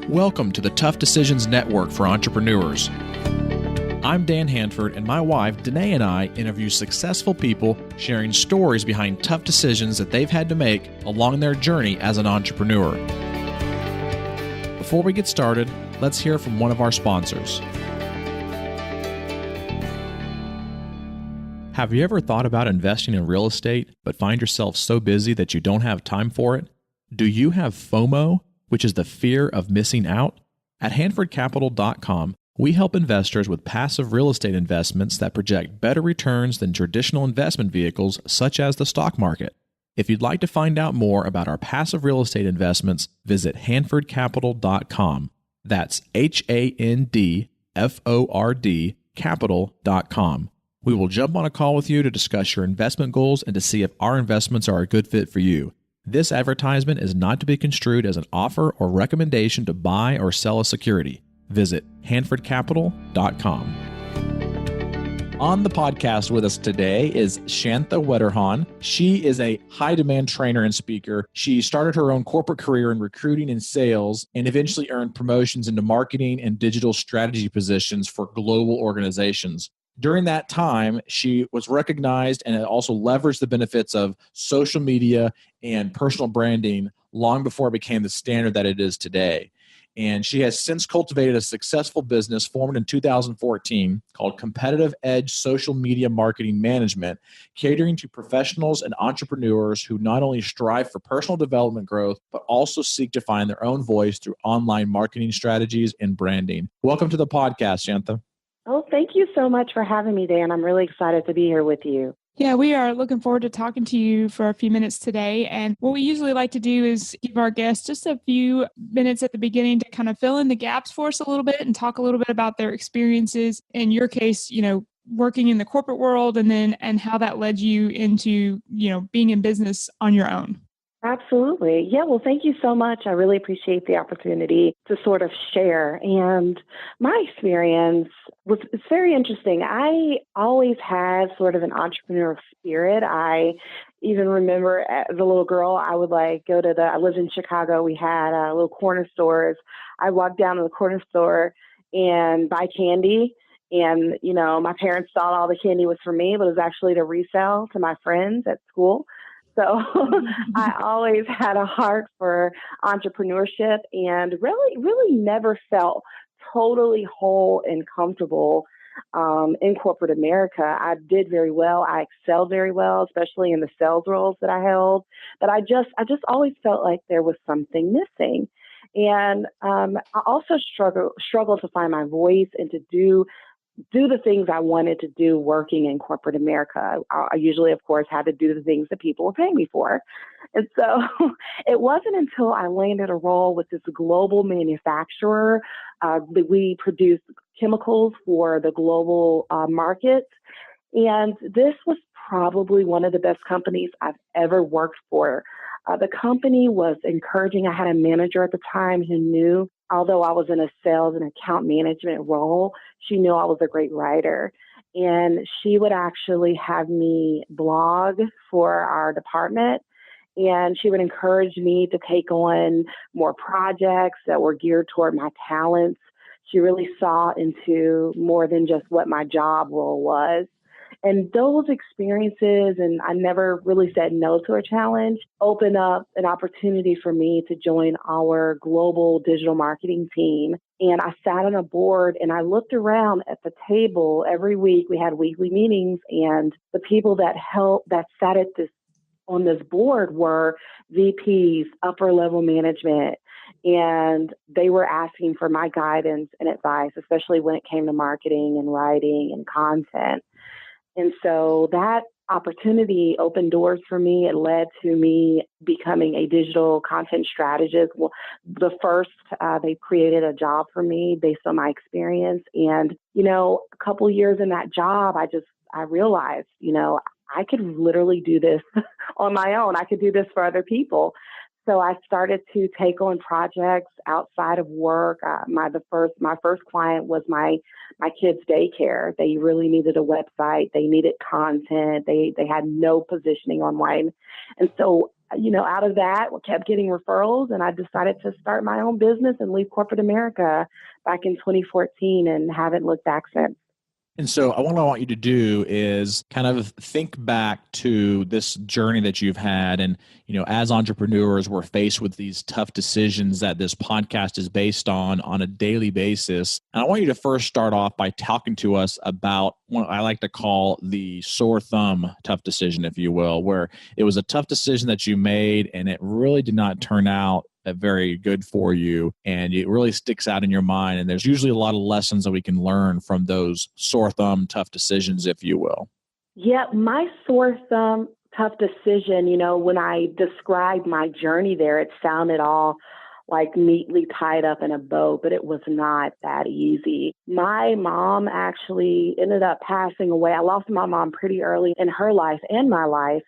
Welcome to the Tough Decisions Network for Entrepreneurs. I'm Dan Hanford, and my wife, Danae, and I interview successful people sharing stories behind tough decisions that they've had to make along their journey as an entrepreneur. Before we get started, let's hear from one of our sponsors. Have you ever thought about investing in real estate, but find yourself so busy that you don't have time for it? Do you have FOMO, which is the fear of missing out? At HanfordCapital.com, we help investors with passive real estate investments that project better returns than traditional investment vehicles such as the stock market. If you'd like to find out more about our passive real estate investments, visit HanfordCapital.com. That's HANDFORD Capital.com. We will jump on a call with you to discuss your investment goals and to see if our investments are a good fit for you. This advertisement is not to be construed as an offer or recommendation to buy or sell a security. Visit HanfordCapital.com. On the podcast with us today is Shantha Wetterhan. She is a high-demand trainer and speaker. She started her own corporate career in recruiting and sales and eventually earned promotions into marketing and digital strategy positions for global organizations. During that time, she was recognized and also leveraged the benefits of social media and personal branding long before it became the standard that it is today. And she has since cultivated a successful business formed in 2014 called Competitive Edge Social Media Marketing Management, catering to professionals and entrepreneurs who not only strive for personal development growth, but also seek to find their own voice through online marketing strategies and branding. Welcome to the podcast, Shantha. Oh, thank you so much for having me, Dan. I'm really excited to be here with you. Yeah, we are looking forward to talking to you for a few minutes today. And what we usually like to do is give our guests just a few minutes at the beginning to kind of fill in the gaps for us a little bit and talk a little bit about their experiences. In your case, working in the corporate world and how that led you into, being in business on your own. Absolutely. Yeah, well, thank you so much. I really appreciate the opportunity to sort of share. And my experience it's very interesting. I always had sort of an entrepreneurial spirit. I even remember as a little girl, I would I lived in Chicago. We had little corner stores. I walked down to the corner store and buy candy. And, my parents thought all the candy was for me, but it was actually to resell to my friends at school. So I always had a heart for entrepreneurship and really never felt totally whole and comfortable in corporate America. I did very well. I excelled very well, especially in the sales roles that I held. But I just always felt like there was something missing. And I also struggled to find my voice and to do the things I wanted to do working in corporate America. I usually, of course, had to do the things that people were paying me for. And so it wasn't until I landed a role with this global manufacturer that we produced chemicals for the global markets. And this was probably one of the best companies I've ever worked for. The company was encouraging. I had a manager at the time who knew, although I was in a sales and account management role, she knew I was a great writer. And she would actually have me blog for our department. And she would encourage me to take on more projects that were geared toward my talents. She really saw into more than just what my job role was. And those experiences, and I never really said no to a challenge, opened up an opportunity for me to join our global digital marketing team. And I sat on a board and I looked around at the table every week. We had weekly meetings, and the people that sat on this board were VPs, upper level management, and they were asking for my guidance and advice, especially when it came to marketing and writing and content. And so that opportunity opened doors for me. It led to me becoming a digital content strategist. Well, the first, they created a job for me based on my experience. And, a couple years in that job, I realized, I could literally do this on my own. I could do this for other people. So I started to take on projects outside of work. My first client was my kids' daycare. They really needed a website. They needed content. They had no positioning online, and so out of that, we kept getting referrals, and I decided to start my own business and leave corporate America back in 2014, and haven't looked back since. And so what I want you to do is kind of think back to this journey that you've had. And, as entrepreneurs, we're faced with these tough decisions that this podcast is based on a daily basis. And I want you to first start off by talking to us about what I like to call the sore thumb tough decision, if you will, where it was a tough decision that you made and it really did not turn out very good for you, and it really sticks out in your mind. And there's usually a lot of lessons that we can learn from those sore thumb tough decisions, if you will. Yeah, my sore thumb tough decision, when I described my journey there, it sounded all like neatly tied up in a bow, but it was not that easy. My mom actually ended up passing away. I lost my mom pretty early in her life and my life.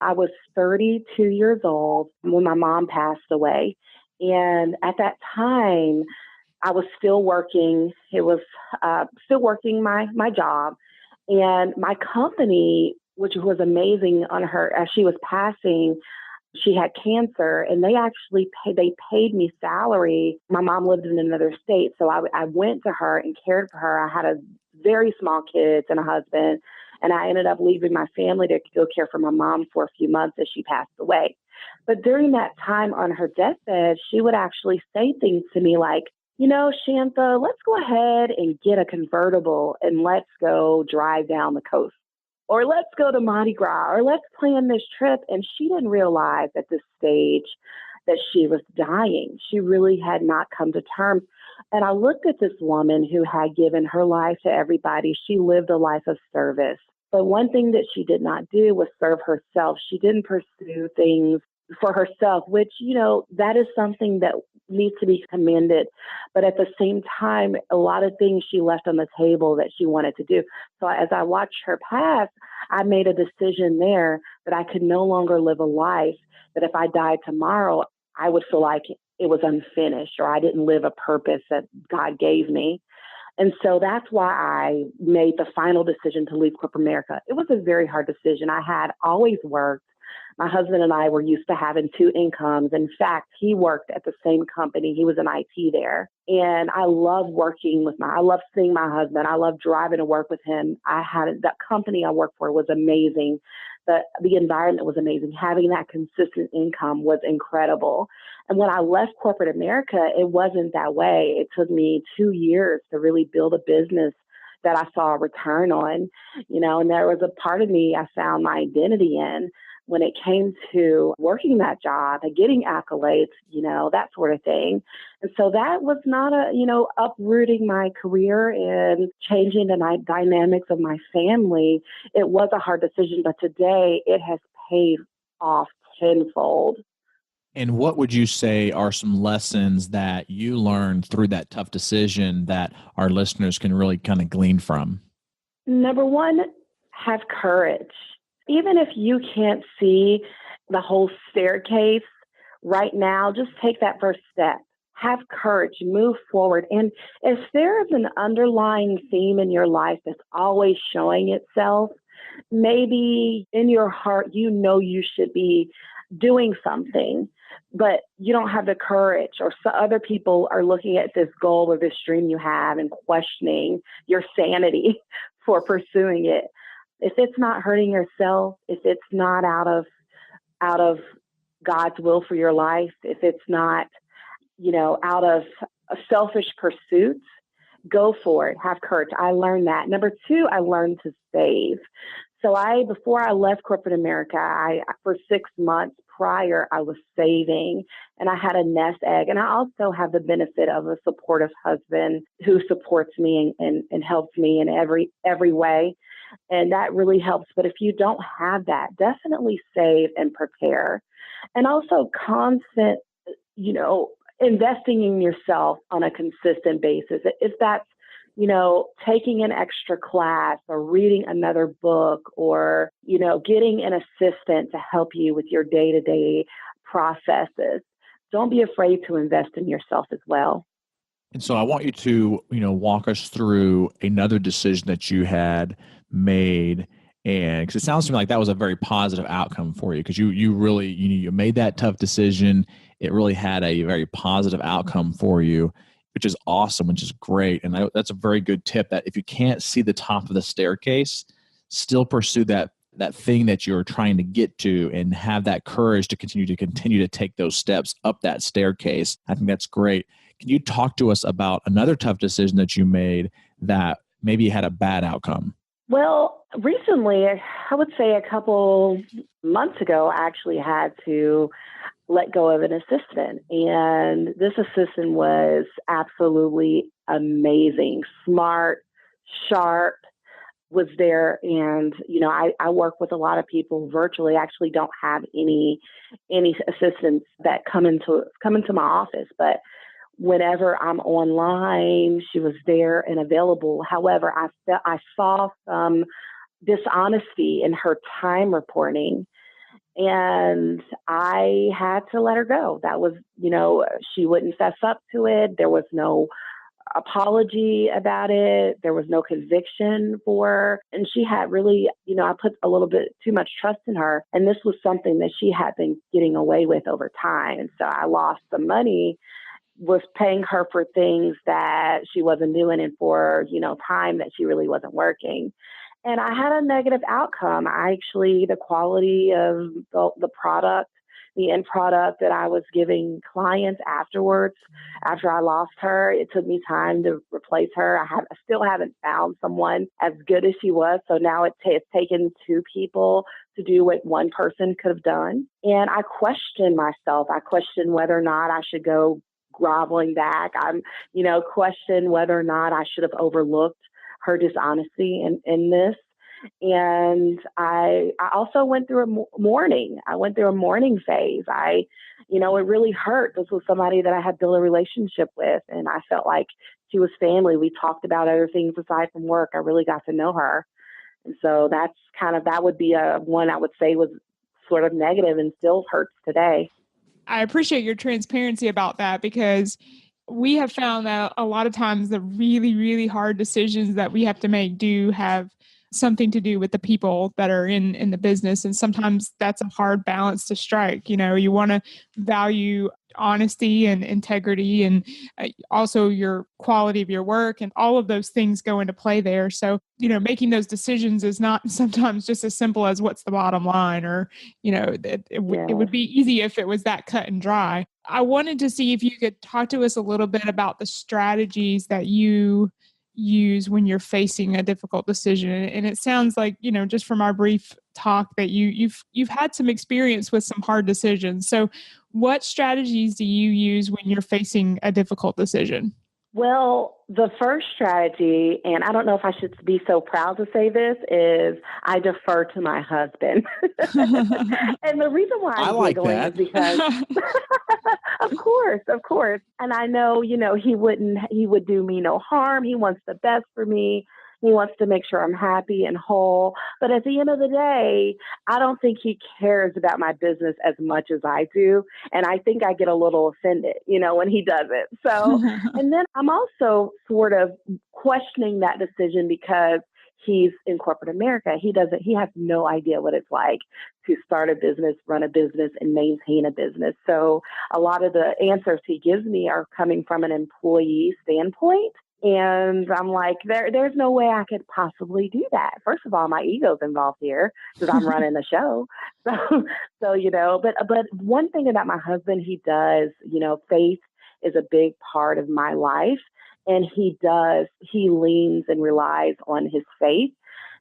I was 32 years old when my mom passed away. And at that time, I was still working. It was still working my job. And my company, which was amazing on her, as she was passing, she had cancer, and they actually paid me salary. My mom lived in another state, so I went to her and cared for her. I had a very small kids and a husband, and I ended up leaving my family to go care for my mom for a few months as she passed away. But during that time on her deathbed, she would actually say things to me like, Shantha, let's go ahead and get a convertible and let's go drive down the coast. Or let's go to Mardi Gras, or let's plan this trip. And she didn't realize at this stage that she was dying. She really had not come to terms. And I looked at this woman who had given her life to everybody. She lived a life of service. But one thing that she did not do was serve herself. She didn't pursue things for herself, which, that is something that needs to be commended. But at the same time, a lot of things she left on the table that she wanted to do. So as I watched her pass, I made a decision there that I could no longer live a life that if I died tomorrow, I would feel like it was unfinished or I didn't live a purpose that God gave me. And so that's why I made the final decision to leave corporate America. It was a very hard decision. I had always worked. My husband and I were used to having two incomes. In fact, he worked at the same company. He was in IT there. And I love I love seeing my husband. I love driving to work with him. That company I worked for was amazing. The environment was amazing. Having that consistent income was incredible. And when I left corporate America, it wasn't that way. It took me 2 years to really build a business that I saw a return on, and there was a part of me I found my identity in when it came to working that job and getting accolades, that sort of thing. And so that was not uprooting my career and changing the dynamics of my family. It was a hard decision, but today it has paid off tenfold. And what would you say are some lessons that you learned through that tough decision that our listeners can really kind of glean from? Number one, have courage. Even if you can't see the whole staircase right now, just take that first step. Have courage, move forward. And if there is an underlying theme in your life that's always showing itself, maybe in your heart, you should be doing something, but you don't have the courage, or so other people are looking at this goal or this dream you have and questioning your sanity for pursuing it. If it's not hurting yourself, if it's not out of God's will for your life, if it's not, out of a selfish pursuits, go for it. Have courage. I learned that. Number two, I learned to save. So before I left corporate America, for 6 months prior, I was saving, and I had a nest egg. And I also have the benefit of a supportive husband who supports me and helps me in every way. And that really helps. But if you don't have that, definitely save and prepare. And also constant, investing in yourself on a consistent basis. If that's, taking an extra class or reading another book or, getting an assistant to help you with your day-to-day processes. Don't be afraid to invest in yourself as well. And so I want you to, walk us through another decision that you had made. And because it sounds to me like that was a very positive outcome for you, because you really, you made that tough decision. It really had a very positive outcome for you, which is awesome, which is great. And that's a very good tip, that if you can't see the top of the staircase, still pursue that thing that you're trying to get to, and have that courage to continue to take those steps up that staircase. I think that's great. Can you talk to us about another tough decision that you made that maybe had a bad outcome? Well, recently, I would say a couple months ago, I actually had to let go of an assistant. And this assistant was absolutely amazing, smart, sharp, was there. And, I work with a lot of people virtually. I actually don't have any assistants that come into my office, but whenever I'm online, she was there and available. However, I saw some dishonesty in her time reporting, and I had to let her go. That was, she wouldn't fess up to it. There was no apology about it. There was no conviction for her. And she had really, I put a little bit too much trust in her. And this was something that she had been getting away with over time. And so I lost the money, was paying her for things that she wasn't doing, and for, time that she really wasn't working. And I had a negative outcome. The quality of the product, the end product that I was giving clients afterwards, after I lost her, it took me time to replace her. I still haven't found someone as good as she was. So now it's taken two people to do what one person could have done. And I questioned myself. I questioned whether or not I should go groveling back. Question whether or not I should have overlooked her dishonesty in this. And I also went through a mourning. I went through a mourning phase. It really hurt. This was somebody that I had built a relationship with, and I felt like she was family. We talked about other things aside from work. I really got to know her. And so that would be one I would say was sort of negative and still hurts today. I appreciate your transparency about that, because we have found that a lot of times the really, really hard decisions that we have to make do have something to do with the people that are in the business. And sometimes that's a hard balance to strike. You want to value honesty and integrity, and also your quality of your work, and all of those things go into play there. So, making those decisions is not sometimes just as simple as what's the bottom line, or, it would be easy if it was that cut and dry. I wanted to see if you could talk to us a little bit about the strategies that you use when you're facing a difficult decision. And it sounds like, just from our brief talk, that you've had some experience with some hard decisions. So what strategies do you use when you're facing a difficult decision? Well, the first strategy, and I don't know if I should be so proud to say this, is I defer to my husband. And the reason why I'm giggling is because, of course. And I know, he would do me no harm. He wants the best for me. He wants to make sure I'm happy and whole. But at the end of the day, I don't think he cares about my business as much as I do. And I think I get a little offended, when he does it. So, and then I'm also sort of questioning that decision, because he's in corporate America. He has no idea what it's like to start a business, run a business, and maintain a business. So a lot of the answers he gives me are coming from an employee standpoint. And I'm like, there's no way I could possibly do that. First of all, my ego's involved here because I'm running the show. So, but one thing about my husband, he does, faith is a big part of my life. And he leans and relies on his faith,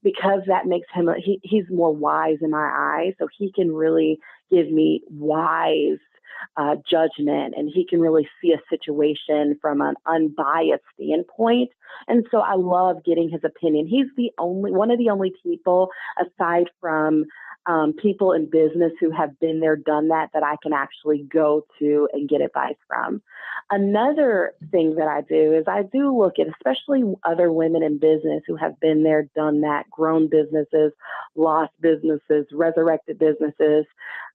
because that makes him, he's more wise in my eyes. So he can really give me wise judgment, and he can really see a situation from an unbiased standpoint. And so I love getting his opinion. He's one of the only people, aside from people in business who have been there, done that I can actually go to and get advice from. Another thing that I do is I do look at especially other women in business who have been there, done that, grown businesses, lost businesses, resurrected businesses.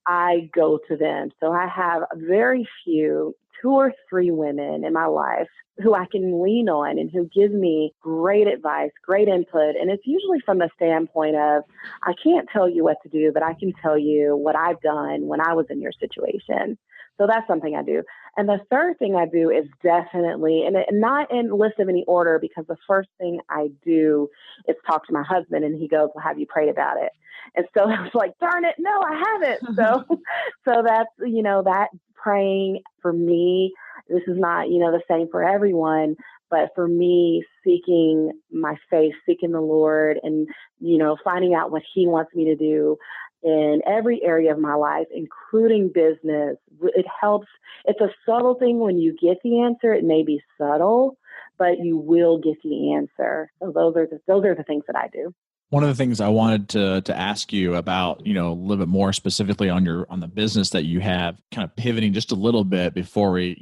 I go to them. So I have very few, 2 or 3 women in my life who I can lean on and who give me great advice, great input. And it's usually from the standpoint of, I can't tell you what to do, but I can tell you what I've done when I was in your situation. So that's something I do. And the third thing I do is definitely, and not in list of any order, because the first thing I do is talk to my husband, and he goes, well, have you prayed about it? And so I was like, darn it, no, I haven't. So that's, that praying for me, this is not, the same for everyone, but for me, seeking my faith, seeking the Lord, and, finding out what he wants me to do in every area of my life, including business. It helps. It's a subtle thing when you get the answer. It may be subtle, but you will get the answer. So those are the things that I do. One of the things I wanted to ask you about, a little bit more specifically on the business that you have, kind of pivoting just a little bit before we,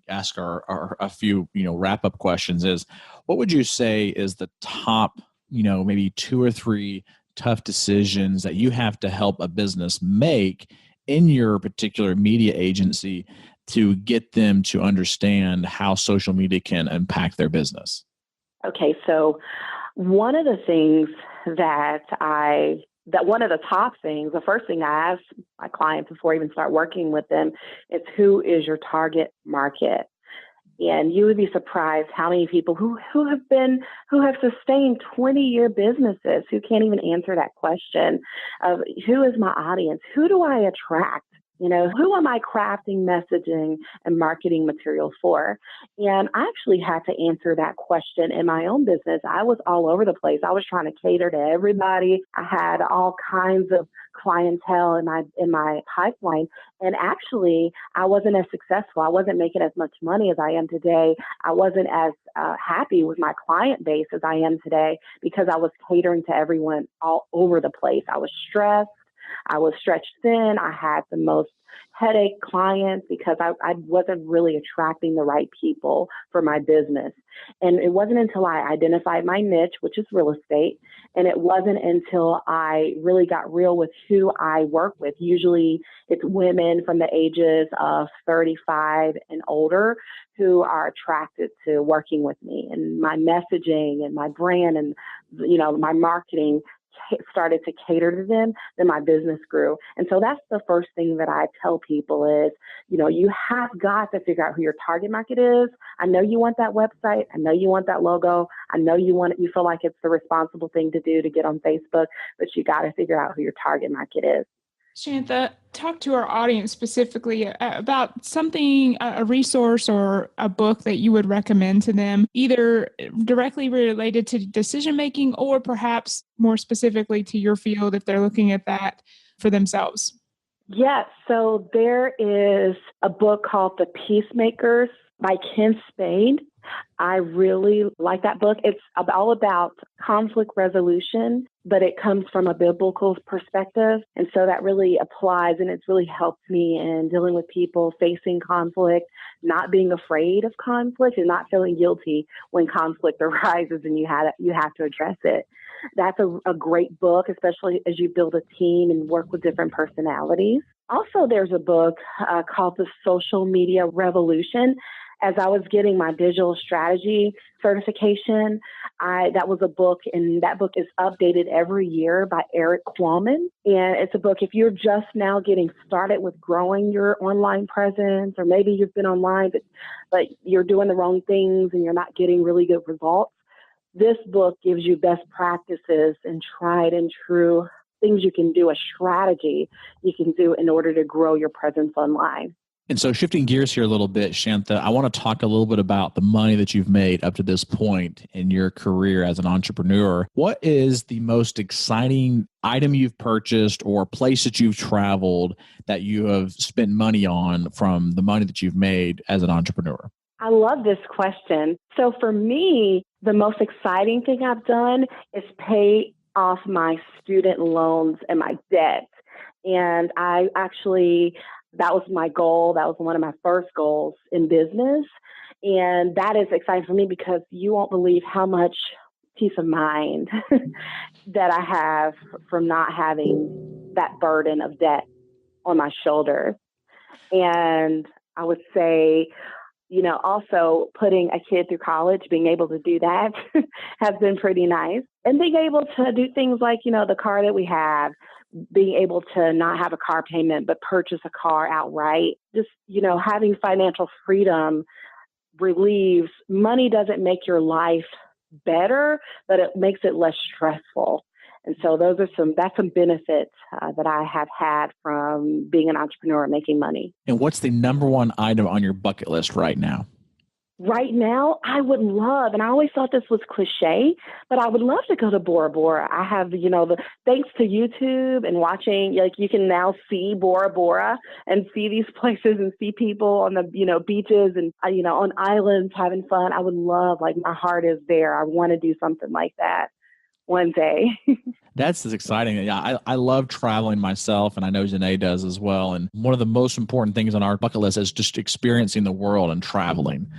ask our a few, wrap up questions, is what would you say is the top, maybe 2 or 3 tough decisions that you have to help a business make in your particular media agency to get them to understand how social media can impact their business? Okay, so one of the things one of the top things, the first thing I ask my clients before I even start working with them is, who is your target market? And you would be surprised how many people who have sustained 20-year businesses who can't even answer that question of, who is my audience? Who do I attract? Who am I crafting messaging and marketing material for? And I actually had to answer that question in my own business. I was all over the place. I was trying to cater to everybody. I had all kinds of clientele in my pipeline. And actually, I wasn't as successful. I wasn't making as much money as I am today. I wasn't as happy with my client base as I am today, because I was catering to everyone all over the place. I was stressed. I was stretched thin. I had the most headache clients because I wasn't really attracting the right people for my business. And it wasn't until I identified my niche, which is real estate, and it wasn't until I really got real with who I work with. Usually it's women from the ages of 35 and older who are attracted to working with me, and my messaging and my brand and, my marketing started to cater to them, then my business grew. And so that's the first thing that I tell people is, you have got to figure out who your target market is. I know you want that website. I know you want that logo. I know you feel like it's the responsible thing to do to get on Facebook, but you got to figure out who your target market is. Shantha, talk to our audience specifically about something, a resource or a book that you would recommend to them, either directly related to decision making or perhaps more specifically to your field if they're looking at that for themselves. Yes. So there is a book called The Peacemakers by Ken Spade. I really like that book. It's all about conflict resolution, but it comes from a biblical perspective. And so that really applies, and it's really helped me in dealing with people facing conflict, not being afraid of conflict and not feeling guilty when conflict arises and you have to address it. That's a great book, especially as you build a team and work with different personalities. Also, there's a book called The Social Media Revolution. As I was getting my digital strategy certification, that was a book, and that book is updated every year by Eric Qualman. And it's a book, if you're just now getting started with growing your online presence, or maybe you've been online, but you're doing the wrong things and you're not getting really good results, this book gives you best practices and tried and true things you can do, a strategy you can do in order to grow your presence online. And so shifting gears here a little bit, Shantha, I want to talk a little bit about the money that you've made up to this point in your career as an entrepreneur. What is the most exciting item you've purchased or place that you've traveled that you have spent money on from the money that you've made as an entrepreneur? I love this question. So for me, the most exciting thing I've done is pay off my student loans and my debt. And that was my goal. That was one of my first goals in business. And that is exciting for me because you won't believe how much peace of mind that I have from not having that burden of debt on my shoulders. And I would say, also putting a kid through college, being able to do that has been pretty nice. And being able to do things like, the car that we have, being able to not have a car payment, but purchase a car outright. Just, having financial freedom relieves, money doesn't make your life better, but it makes it less stressful. And so that's some benefits that I have had from being an entrepreneur and making money. And what's the number one item on your bucket list right now? Right now, I would love, and I always thought this was cliche, but I would love to go to Bora Bora. I have, thanks to YouTube and watching, you can now see Bora Bora and see these places and see people on the, beaches and, on islands having fun. I would love, my heart is there. I want to do something like that one day. That's exciting. Yeah, I love traveling myself, and I know Janae does as well. And one of the most important things on our bucket list is just experiencing the world and traveling.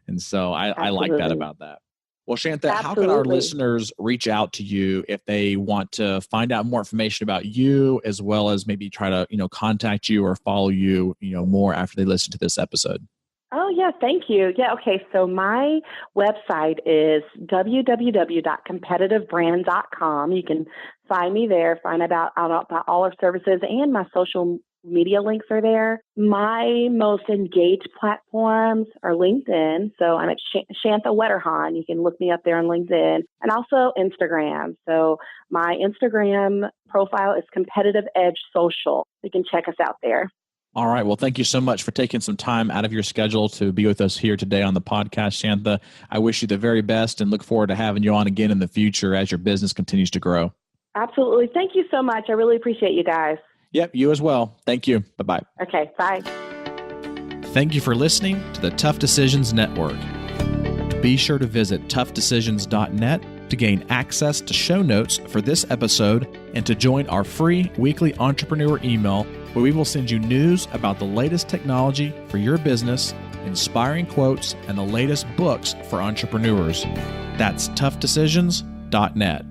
And so I like that about that. Well, Shantha, how can our listeners reach out to you if they want to find out more information about you, as well as maybe try to, contact you or follow you, more after they listen to this episode? Oh, yeah. Thank you. Yeah. Okay. So my website is www.competitivebrands.com. You can find me there, find out about all our services, and my social media links are there. My most engaged platforms are LinkedIn. So I'm at Shantha Wetterhahn. You can look me up there on LinkedIn, and also Instagram. So my Instagram profile is Competitive Edge Social. You can check us out there. All right. Well, thank you so much for taking some time out of your schedule to be with us here today on the podcast, Shantha. I wish you the very best and look forward to having you on again in the future as your business continues to grow. Absolutely. Thank you so much. I really appreciate you guys. Yep, you as well. Thank you. Bye-bye. Okay, bye. Thank you for listening to the Tough Decisions Network. Be sure to visit toughdecisions.net to gain access to show notes for this episode and to join our free weekly entrepreneur email, where we will send you news about the latest technology for your business, inspiring quotes, and the latest books for entrepreneurs. That's toughdecisions.net.